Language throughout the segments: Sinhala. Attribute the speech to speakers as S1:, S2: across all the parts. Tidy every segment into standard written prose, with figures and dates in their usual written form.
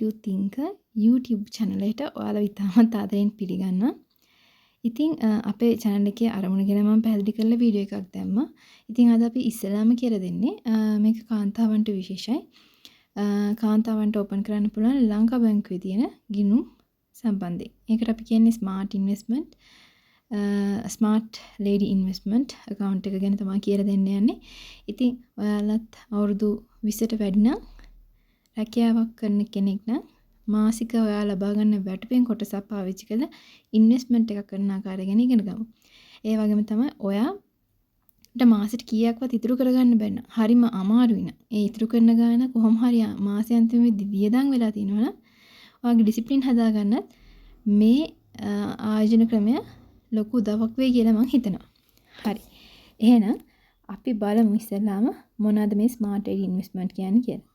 S1: Creative Thinker YouTube channel එකට ඔයාලා ඉතාමත් ආදරෙන් පිළිගන්නවා. ඉතින් අපේ channel එකේ අරමුණ ගැන මම පැහැදිලි කරලා වීඩියෝ එකක් දැම්මා. ඉතින් අද අපි ඉස්සෙල්ලාම කියලා දෙන්නේ මේක කාන්තාවන්ට විශේෂයි. කාන්තාවන්ට ඕපන් කරන්න පුළුවන් ලංකා බැංකුවේ තියෙන ගිණුම් සම්බන්ධයෙන්. ඒකට අපි කියන්නේ smart investment smart lady investment account එක ගැන තමයි කියලා දෙන්න යන්නේ. ඉතින් ඔයාලත් අවුරුදු 20ට වැඩි නම් රැකියාවක් කරන කෙනෙක් නම් මාසික ඔයා ලබා ගන්න වැටුපෙන් කොටසක් පාවිච්චි කරලා ඉන්වෙස්ට්මන්ට් එකක් කරන ආකාරය ගැන ඉගෙන ගමු. ඒ වගේම තමයි ඔයාට මාසෙට කීයක්වත් ඉතුරු කරගන්න බැන්න. හරිම අමාරුයි න ะ. ඒ ඉතුරු කරන ගාන කොහොම හරි මාසෙ අන්තිමේදී වියදම් වෙලා තිනවනම් ඔයාගේ ඩිසිප්ලින් හදාගන්නත් මේ ආයෝජන ක්‍රමය ලොකු උදව්වක් වෙයි කියලා මම හිතනවා. හරි. එහෙනම් අපි බලමු ඉස්සෙල්ලාම මොනවද මේ ස්මාර්ට් ඉන්වෙස්ට්මන්ට් කියන්නේ කියලා.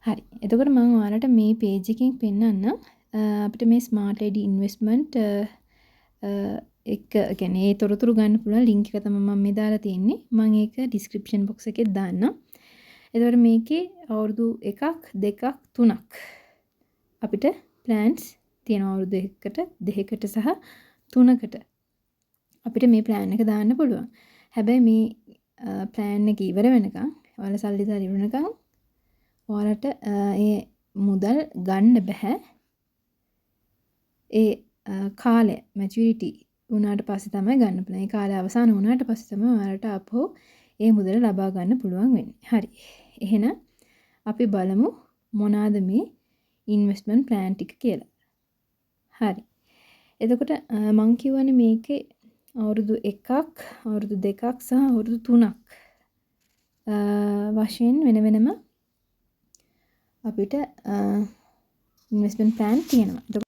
S1: හරි. එතකොට මම ඔයාලට මේ page එකෙන් පෙන්නන්න අපිට මේ smart ID investment එක කියන්නේ ඒ තොරතුරු ගන්න පුළුවන් link එක තමයි මම මේ දාලා තියෙන්නේ. මම ඒක description box එකේ දාන්නම්. එතකොට මේකේ අවුරුදු 1ක් 2ක් 3ක් අපිට plans තියෙනවා අවුරුදු 1කට 2කට සහ 3කට අපිට මේ plan එක දාන්න පුළුවන්. හැබැයි මේ plan එක ඉවර වෙනකන් ඔයාලා සල්ලි දාලා ඉවර වෙනකන් ඔයාලට ඒ මුදල් ගන්න බෑ. ඒ කාලය මැචුරිටි වුණාට පස්සේ තමයි ගන්න පුළුවන්. ඒ කාලය අවසන් වුණාට පස්සේ තමයි ඔයාලට අපහු ඒ මුදල ලබා ගන්න පුළුවන් වෙන්නේ. හරි. එහෙනම් අපි බලමු මොනවාද මේ ඉන්වෙස්ට්මන්ට් ප්ලෑන් ටික කියලා. හරි. එතකොට මම කියවනේ මේකේ අවුරුදු 1ක්, අවුරුදු 2ක් සහ අවුරුදු 3ක් වශයෙන් වෙන වෙනම අපිට ඉන්වෙස්ට්මන්ට් ප්ලෑන් තියෙනවා.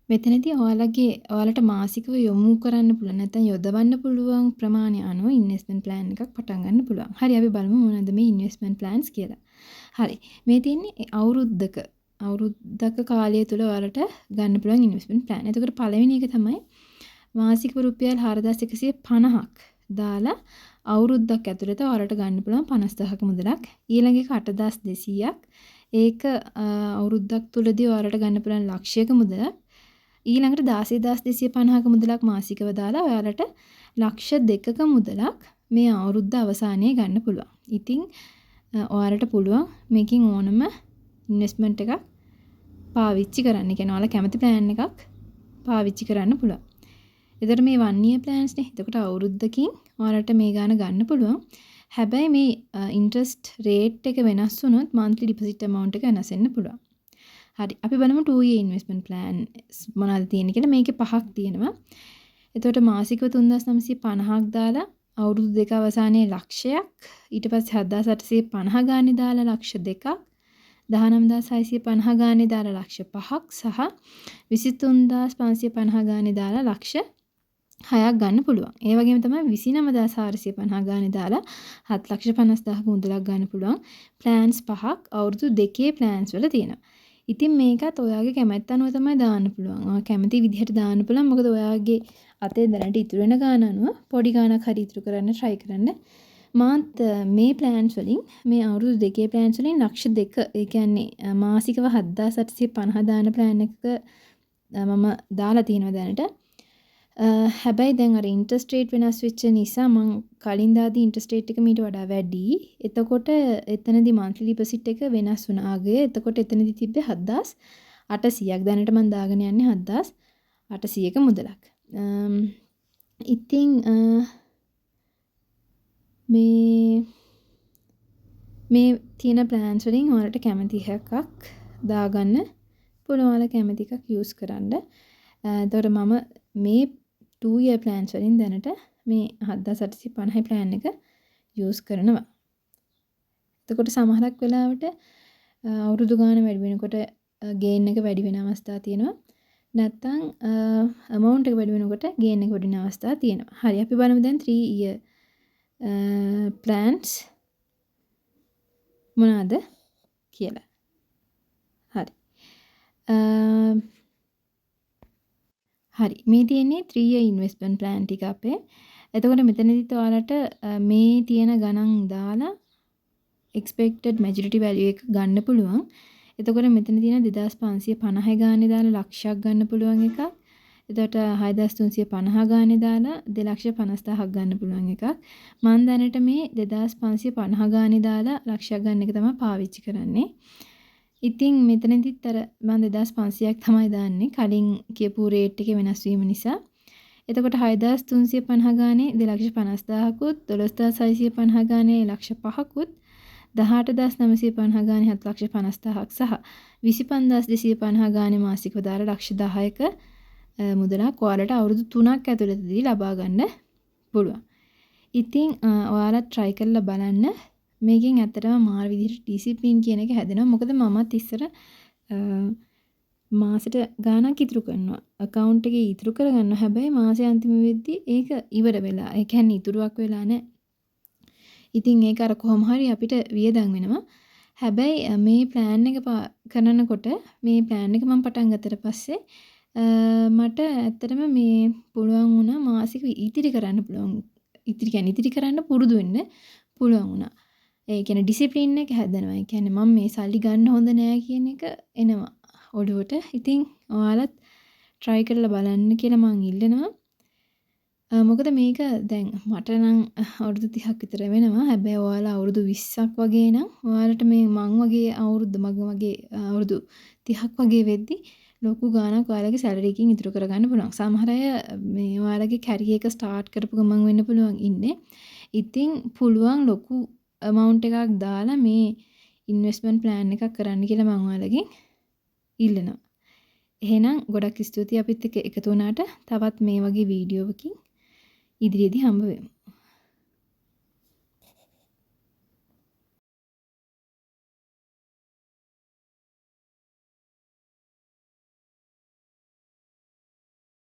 S1: මෙතනදී ඔයාලට මාසිකව යොමු කරන්න පුළුවන් නැත්නම් යොදවන්න පුළුවන් ප්‍රමාණය අනුව ඉන්වෙස්ට්මන්ට් ප්ලෑන් එකක් පටන් ගන්න පුළුවන්. හරි අපි බලමු මොනවද මේ ඉන්වෙස්ට්මන්ට් ප්ලෑන්ස් කියලා. හරි. මේ තියෙන්නේ අවුරුද්දක කාලය තුල ඔයාලට ගන්න පුළුවන් ඉන්වෙස්ට්මන්ට් ප්ලෑන්. එතකොට පළවෙනි එක තමයි මාසික රුපියල් 4150ක් දාලා අවුරුද්දක් ඇතුළත ඔයාලට ගන්න පුළුවන් 50000ක මුදලක්. ඊළඟ එක 8200ක්. ඒක අවුරුද්දක් තුලදී ඔයාලට ගන්න පුළුවන් ලක්ෂයක මුදලක්. ඊළඟට 16250ක මුදලක් මාසිකව දාලා ඔයාලට ලක්ෂ 2ක මුදලක් මේ අවුරුද්ද අවසානයේ ගන්න පුළුවන්. ඉතින් ඔයාලට පුළුවන් මේකෙන් ඕනම ඉන්වෙස්ට්මන්ට් එකක් පාවිච්චි කරන්න. ඒ කියන්නේ ඔයාලා කැමති ප්ලෑන් එකක් පාවිච්චි කරන්න පුළුවන්. එතකොට මේ 1 year plans නේ. එතකොට අවුරුද්දකින් ඔයාලට මේ ගාන ගන්න පුළුවන්. හැබැයි මේ ඉන්ට්‍රස්ට් රේට් එක වෙනස් වුණොත් monthly deposit amount එක වෙනස් වෙන්න පුළුවන්. හරි. අපි බලමු 2 year investment plan මොනවද තියෙන්නේ කියලා. මේකේ පහක් තියෙනවා. එතකොට මාසිකව 3950ක් දාලා අවුරුදු දෙක අවසානයේ ලක්ෂයක්, ඊට පස්සේ 7850 ගානේ දාලා ලක්ෂ 2ක්, 19650 ගානේ දාලා ලක්ෂ 5ක් සහ 23550 ගානේ දාලා ලක්ෂ 6ක් ගන්න පුළුවන්. ඒ වගේම තමයි 29450 ගානේ දාලා 7,50,000ක මුදලක් ගන්න පුළුවන්. ප්ලෑන්ස් පහක් අවුරුදු දෙකේ ප්ලෑන්ස් වල තියෙනවා. ඉතින් මේකත් ඔයාගේ කැමැත්ත අනුව තමයි දාන්න පුළුවන්. ඔයා කැමති විදිහට දාන්න පුළුවන්. මොකද ඔයාගේ අතේ දැනට ඉතුරු වෙන ගාන අනුව පොඩි ගානක් හරි ඉතුරු කරන්න try කරන්න. මාත් මේ ප්ලෑන්ස් වලින් මේ අවුරුදු දෙකේ ප්ලෑන්ස් වලින් ලක්ෂ 2 ඒ කියන්නේ මාසිකව 7850 දාන ප්ලෑන් එකක මම දාලා තියෙනවා දැනට. හැබැයි දැන් අර ඉන්ට්‍රස්ට් රේට් වෙනස් වෙච්ච නිසා මම කලින් දාදී ඉන්ට්‍රස්ට් රේට් එක මීට වඩා වැඩි. එතකොට එතනදී monthly deposit එක වෙනස් වුණා ආගේ. එතකොට එතනදී තිබ්බේ 7800ක්. දැනට මම දාගෙන යන්නේ 7800ක මුදලක්. ඉතින් මේ තියෙන ප්ලෑන්ස් වලින් ඔයාලට කැමති එකක් දාගන්න පුළුවන්. ඔයාලා කැමති එකක් යූස් කරන්න. එතකොට මම මේ 2 year plans වලින් දැනට මේ 7850 plan එක යූස් කරනවා. එතකොට සමහරක් වෙලාවට අවුරුදු ගාන වැඩි වෙනකොට gain එක වැඩි වෙන අවස්ථා තියෙනවා. නැත්නම් amount එක වැඩි වෙනකොට gain එක වැඩි වෙන අවස්ථා තියෙනවා. හරි අපි බලමු දැන් 3 year plans මොනවාද කියලා. හරි. හරි මේ තියෙන්නේ 3 year investment plan ටික අපේ. එතකොට මෙතනදිත් ඔයාලට මේ තියෙන ගණන් දාලා expected maturity value එක ගන්න පුළුවන්. එතකොට මෙතන තියෙන 2550 ගානේ දාලා ලක්ෂයක් ගන්න පුළුවන් එකක්. එතකොට 6350 ගානේ දාලා 250000ක් ගන්න පුළුවන් එකක්. මම දැනට මේ 2550 ගානේ දාලා ලක්ෂයක් ගන්න එක තමයි පාවිච්චි කරන්නේ. ඉතින් මෙතනදිත් අර මම 2500ක් තමයි දාන්නේ. කලින් කියපු රේට් එකේ වෙනස් වීම නිසා. එතකොට 6350 ගානේ 250000කුත් 12650 ගානේ ලක්ෂ 5කුත් 18950 ගානේ 7,50,000ක් සහ 25250 ගානේ මාසිකව දාලා ලක්ෂ 10ක මුදලක් ඔයාලට අවුරුදු 3ක් ඇතුළතදී ලබා ගන්න පුළුවන්. ඉතින් ඔයාලා try කරලා බලන්න. මේකෙන් ඇත්තටම මාර විදිහට ඩිසිප්ලින් කියන එක හැදෙනවා. මොකද මමත් ඉස්සර මාසෙට ගාණක් ඉතුරු කරනවා. account එකේ ඉතුරු කරගන්නවා. හැබැයි මාසෙ අන්තිම වෙද්දී ඒක ඉවර වෙලා. ඒ කියන්නේ ඉතුරුවක් වෙලා නැහැ. ඉතින් ඒක අර කොහොම හරි අපිට වියදම් වෙනවා. හැබැයි මේ plan එක කරනකොට මේ plan එක මම පටන් ගත්තට පස්සේ මට ඇත්තටම මේ පුළුවන් වුණා මාසික ඉතිරි කරන්න පුළුවන්. ඉතිරි කරන්න පුරුදු වෙන්න පුළුවන් වුණා. ඒ කියන්නේ ඩිසිප්ලින් එක හැදෙනවා. ඒ කියන්නේ මම මේ සල්ලි ගන්න හොඳ නෑ කියන එක එනවා ඔළුවට. ඉතින් ඔයාලත් try කරලා බලන්න කියලා මම ඉල්ලනවා. මොකද මේක දැන් මට නම් අවුරුදු 30ක් විතර වෙනවා. හැබැයි ඔයාලා අවුරුදු 20ක් වගේ නම් ඔයාලට මේ මං වගේ මගේ අවුරුදු 30ක් වගේ වෙද්දි ලොකු ගාණක් ඔයාලගේ සැලරි එකකින් ඉතුරු කරගන්න පුළුවන්. සමහර අය මේ ඔයාලගේ කැරියර් එක ස්ටාර්ට් කරපු ගමන් වෙන්න පුළුවන් ඉන්නේ. ඉතින් පුළුවන් ලොකු amount එකක් දාලා මේ investment plan එකක් කරන්න කියලා මම ඔයාලගෙන් ඉල්ලනවා. එහෙනම් ගොඩක් ස්තුතියි අපිත් එක්ක එකතු වුණාට. තවත් මේ වගේ වීඩියෝවකින් ඉදිරියේදී හම්බ වෙමු.